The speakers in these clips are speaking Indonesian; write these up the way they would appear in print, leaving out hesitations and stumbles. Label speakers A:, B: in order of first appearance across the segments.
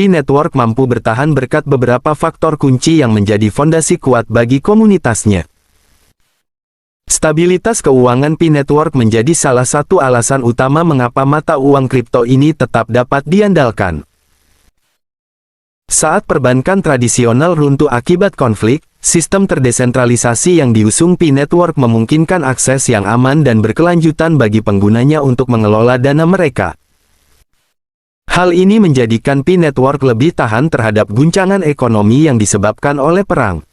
A: P-Network mampu bertahan berkat beberapa faktor kunci yang menjadi fondasi kuat bagi komunitasnya. Stabilitas keuangan P-Network menjadi salah satu alasan utama mengapa mata uang kripto ini tetap dapat diandalkan. Saat perbankan tradisional runtuh akibat konflik, sistem terdesentralisasi yang diusung P-Network memungkinkan akses yang aman dan berkelanjutan bagi penggunanya untuk mengelola dana mereka. Hal ini menjadikan P-Network lebih tahan terhadap guncangan ekonomi yang disebabkan oleh perang.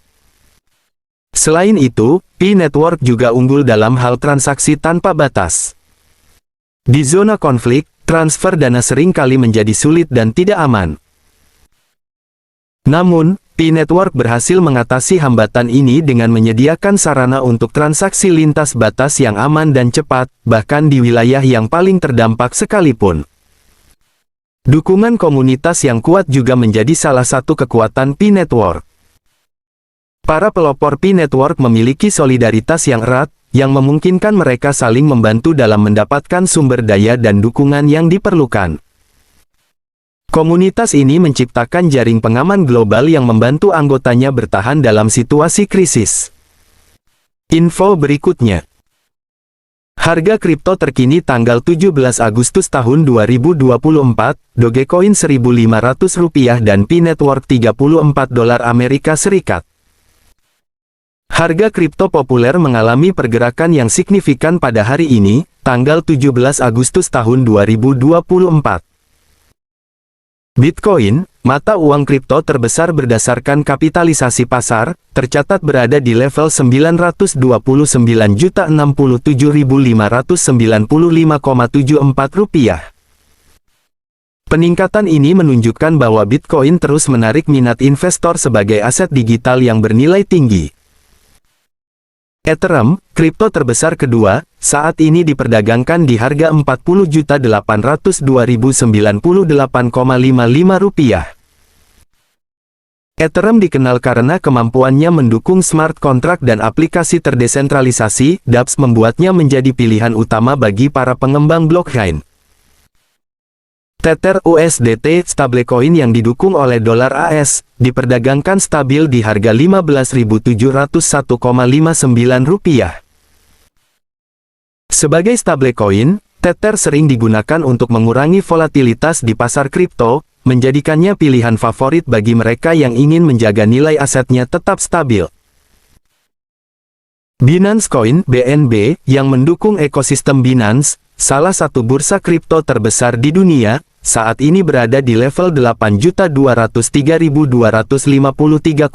A: Selain itu, P-Network juga unggul dalam hal transaksi tanpa batas. Di zona konflik, transfer dana sering kali menjadi sulit dan tidak aman. Namun, P-Network berhasil mengatasi hambatan ini dengan menyediakan sarana untuk transaksi lintas batas yang aman dan cepat, bahkan di wilayah yang paling terdampak sekalipun. Dukungan komunitas yang kuat juga menjadi salah satu kekuatan P-Network. Para pelopor P-Network memiliki solidaritas yang erat, yang memungkinkan mereka saling membantu dalam mendapatkan sumber daya dan dukungan yang diperlukan. Komunitas ini menciptakan jaring pengaman global yang membantu anggotanya bertahan dalam situasi krisis. Info berikutnya. Harga kripto terkini tanggal 17 Agustus tahun 2024, Dogecoin Rp1.500 dan P-Network $34 Amerika Serikat. Harga kripto populer mengalami pergerakan yang signifikan pada hari ini, tanggal 17 Agustus tahun 2024. Bitcoin, mata uang kripto terbesar berdasarkan kapitalisasi pasar, tercatat berada di level Rp929.067.595,74. Peningkatan ini menunjukkan bahwa Bitcoin terus menarik minat investor sebagai aset digital yang bernilai tinggi. Ethereum, kripto terbesar kedua, saat ini diperdagangkan di harga Rp40.802.098,55. Ethereum dikenal karena kemampuannya mendukung smart contract dan aplikasi terdesentralisasi, dApps membuatnya menjadi pilihan utama bagi para pengembang blockchain. Tether USDT, stablecoin yang didukung oleh dolar AS, diperdagangkan stabil di harga Rp15.701,59. Sebagai stablecoin, Tether sering digunakan untuk mengurangi volatilitas di pasar kripto, menjadikannya pilihan favorit bagi mereka yang ingin menjaga nilai asetnya tetap stabil. Binance Coin (BNB), yang mendukung ekosistem Binance, salah satu bursa kripto terbesar di dunia, saat ini berada di level Rp8.203.253,52.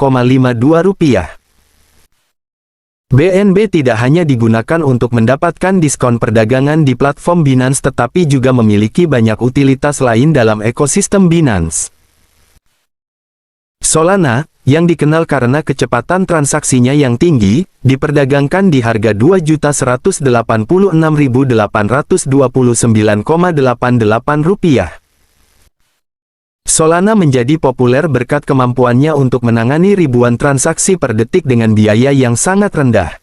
A: BNB tidak hanya digunakan untuk mendapatkan diskon perdagangan di platform Binance tetapi juga memiliki banyak utilitas lain dalam ekosistem Binance. Solana, yang dikenal karena kecepatan transaksinya yang tinggi, diperdagangkan di harga Rp2.186.829,88. Solana menjadi populer berkat kemampuannya untuk menangani ribuan transaksi per detik dengan biaya yang sangat rendah.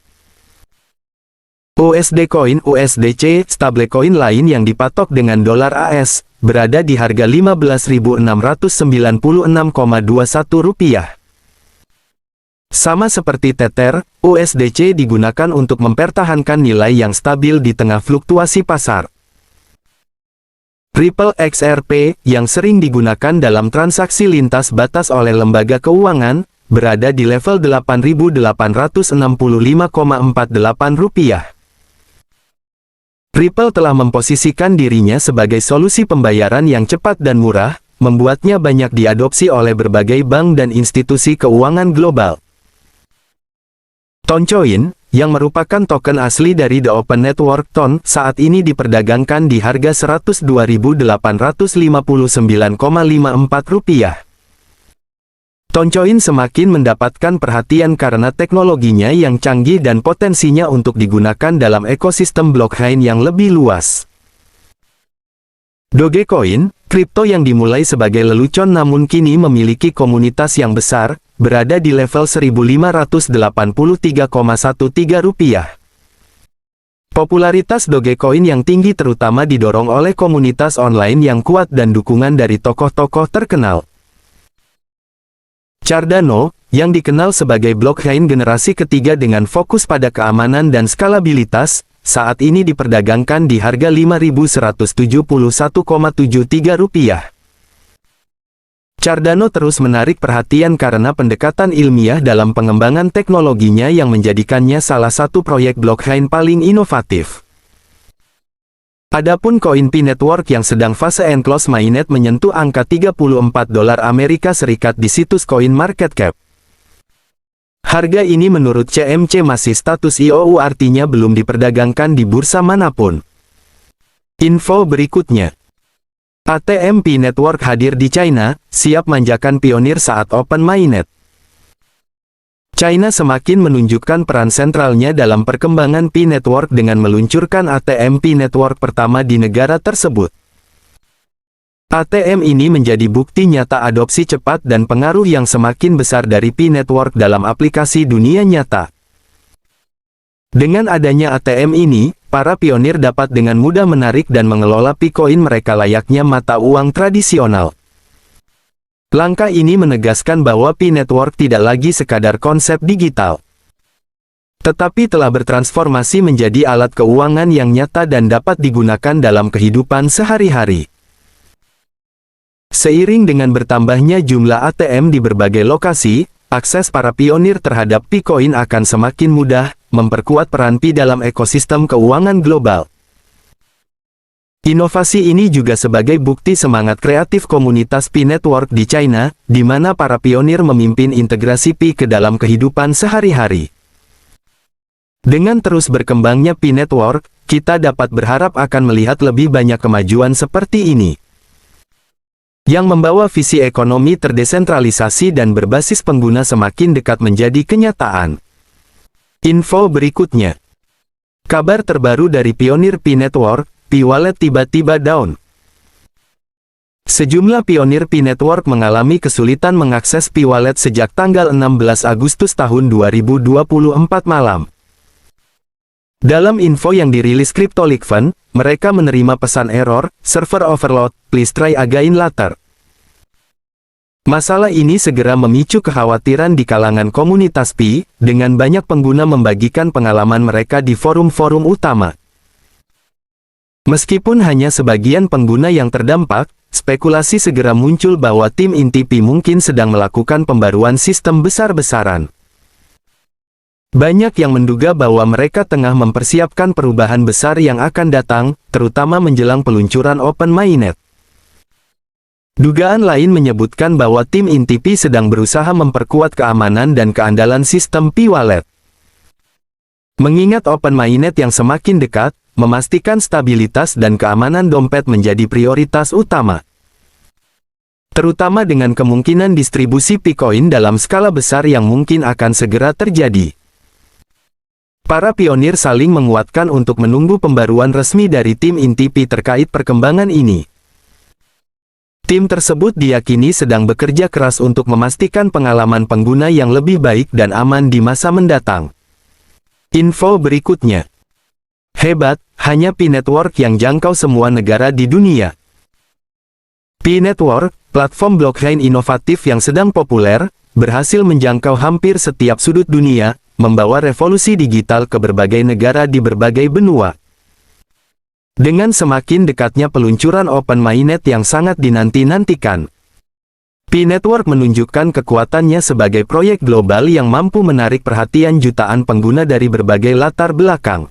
A: USD Coin USDC, stablecoin lain yang dipatok dengan dolar AS, berada di harga Rp15.696,21. Sama seperti Tether, USDC digunakan untuk mempertahankan nilai yang stabil di tengah fluktuasi pasar. Ripple XRP, yang sering digunakan dalam transaksi lintas batas oleh lembaga keuangan, berada di level Rp8.865,48. Ripple telah memposisikan dirinya sebagai solusi pembayaran yang cepat dan murah, membuatnya banyak diadopsi oleh berbagai bank dan institusi keuangan global. Toncoin, yang merupakan token asli dari The Open Network TON, saat ini diperdagangkan di harga Rp102.859,54. Toncoin semakin mendapatkan perhatian karena teknologinya yang canggih dan potensinya untuk digunakan dalam ekosistem blockchain yang lebih luas. Dogecoin, kripto yang dimulai sebagai lelucon namun kini memiliki komunitas yang besar, berada di level Rp1.583,13. Popularitas Dogecoin yang tinggi terutama didorong oleh komunitas online yang kuat dan dukungan dari tokoh-tokoh terkenal. Cardano, yang dikenal sebagai blockchain generasi ketiga dengan fokus pada keamanan dan skalabilitas, saat ini diperdagangkan di harga Rp5.171,73. Cardano terus menarik perhatian karena pendekatan ilmiah dalam pengembangan teknologinya yang menjadikannya salah satu proyek blockchain paling inovatif. Adapun koin Pi Network yang sedang fase enclose mainnet menyentuh angka $34 Amerika Serikat di situs CoinMarketCap. Harga ini menurut CMC masih status IOU, artinya belum diperdagangkan di bursa manapun. Info berikutnya. ATM Pi Network hadir di China, siap manjakan pionir saat open mainnet. China semakin menunjukkan peran sentralnya dalam perkembangan Pi Network dengan meluncurkan ATM Pi Network pertama di negara tersebut. ATM ini menjadi bukti nyata adopsi cepat dan pengaruh yang semakin besar dari Pi Network dalam aplikasi dunia nyata. Dengan adanya ATM ini, para pionir dapat dengan mudah menarik dan mengelola Picoin mereka layaknya mata uang tradisional. Langkah ini menegaskan bahwa Pi Network tidak lagi sekadar konsep digital, tetapi telah bertransformasi menjadi alat keuangan yang nyata dan dapat digunakan dalam kehidupan sehari-hari. Seiring dengan bertambahnya jumlah ATM di berbagai lokasi, akses para pionir terhadap Picoin akan semakin mudah, memperkuat peran Pi dalam ekosistem keuangan global. Inovasi ini juga sebagai bukti semangat kreatif komunitas Pi Network di China, di mana para pionir memimpin integrasi Pi ke dalam kehidupan sehari-hari. Dengan terus berkembangnya Pi Network, kita dapat berharap akan melihat lebih banyak kemajuan seperti ini, yang membawa visi ekonomi terdesentralisasi dan berbasis pengguna semakin dekat menjadi kenyataan. Info berikutnya. Kabar terbaru dari pionir Pi Network, Pi Wallet tiba-tiba down. Sejumlah pionir Pi Network mengalami kesulitan mengakses Pi Wallet sejak tanggal 16 Agustus tahun 2024 malam. Dalam info yang dirilis CryptoLeak, mereka menerima pesan error, server overload, please try again later. Masalah ini segera memicu kekhawatiran di kalangan komunitas Pi, dengan banyak pengguna membagikan pengalaman mereka di forum-forum utama. Meskipun hanya sebagian pengguna yang terdampak, spekulasi segera muncul bahwa tim inti Pi mungkin sedang melakukan pembaruan sistem besar-besaran. Banyak yang menduga bahwa mereka tengah mempersiapkan perubahan besar yang akan datang, terutama menjelang peluncuran Open Mainnet. Dugaan lain menyebutkan bahwa tim inti Pi sedang berusaha memperkuat keamanan dan keandalan sistem Pi Wallet. Mengingat Open Mainnet yang semakin dekat, memastikan stabilitas dan keamanan dompet menjadi prioritas utama. Terutama dengan kemungkinan distribusi Picoin dalam skala besar yang mungkin akan segera terjadi. Para pionir saling menguatkan untuk menunggu pembaruan resmi dari tim inti Pi terkait perkembangan ini. Tim tersebut diyakini sedang bekerja keras untuk memastikan pengalaman pengguna yang lebih baik dan aman di masa mendatang. Info berikutnya. Hebat, hanya Pi Network yang jangkau semua negara di dunia. Pi Network, platform blockchain inovatif yang sedang populer, berhasil menjangkau hampir setiap sudut dunia, membawa revolusi digital ke berbagai negara di berbagai benua. Dengan semakin dekatnya peluncuran Open Mainnet yang sangat dinanti-nantikan, Pi Network menunjukkan kekuatannya sebagai proyek global yang mampu menarik perhatian jutaan pengguna dari berbagai latar belakang.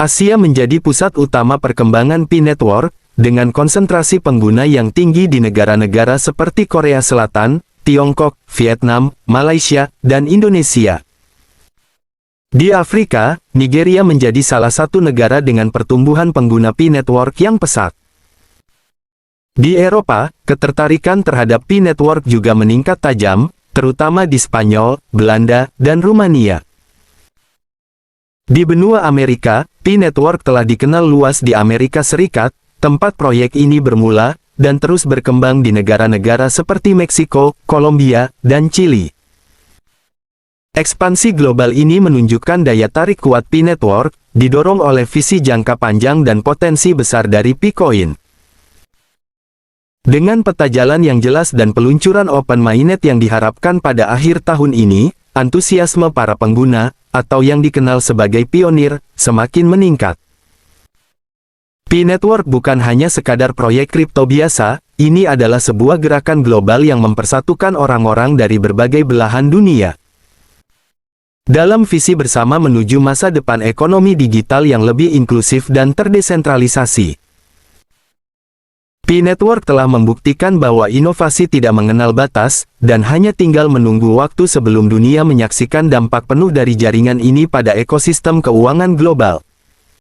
A: Asia menjadi pusat utama perkembangan Pi Network, dengan konsentrasi pengguna yang tinggi di negara-negara seperti Korea Selatan, Tiongkok, Vietnam, Malaysia, dan Indonesia. Di Afrika, Nigeria menjadi salah satu negara dengan pertumbuhan pengguna Pi Network yang pesat. Di Eropa, ketertarikan terhadap Pi Network juga meningkat tajam, terutama di Spanyol, Belanda, dan Rumania. Di benua Amerika, Pi Network telah dikenal luas di Amerika Serikat, tempat proyek ini bermula, dan terus berkembang di negara-negara seperti Meksiko, Kolombia, dan Chili. Ekspansi global ini menunjukkan daya tarik kuat Pi Network, didorong oleh visi jangka panjang dan potensi besar dari Picoin. Dengan peta jalan yang jelas dan peluncuran Open Mainnet yang diharapkan pada akhir tahun ini, antusiasme para pengguna, atau yang dikenal sebagai pionir, semakin meningkat. P-Network bukan hanya sekadar proyek kripto biasa, ini adalah sebuah gerakan global yang mempersatukan orang-orang dari berbagai belahan dunia. Dalam visi bersama menuju masa depan ekonomi digital yang lebih inklusif dan terdesentralisasi. P-Network telah membuktikan bahwa inovasi tidak mengenal batas, dan hanya tinggal menunggu waktu sebelum dunia menyaksikan dampak penuh dari jaringan ini pada ekosistem keuangan global.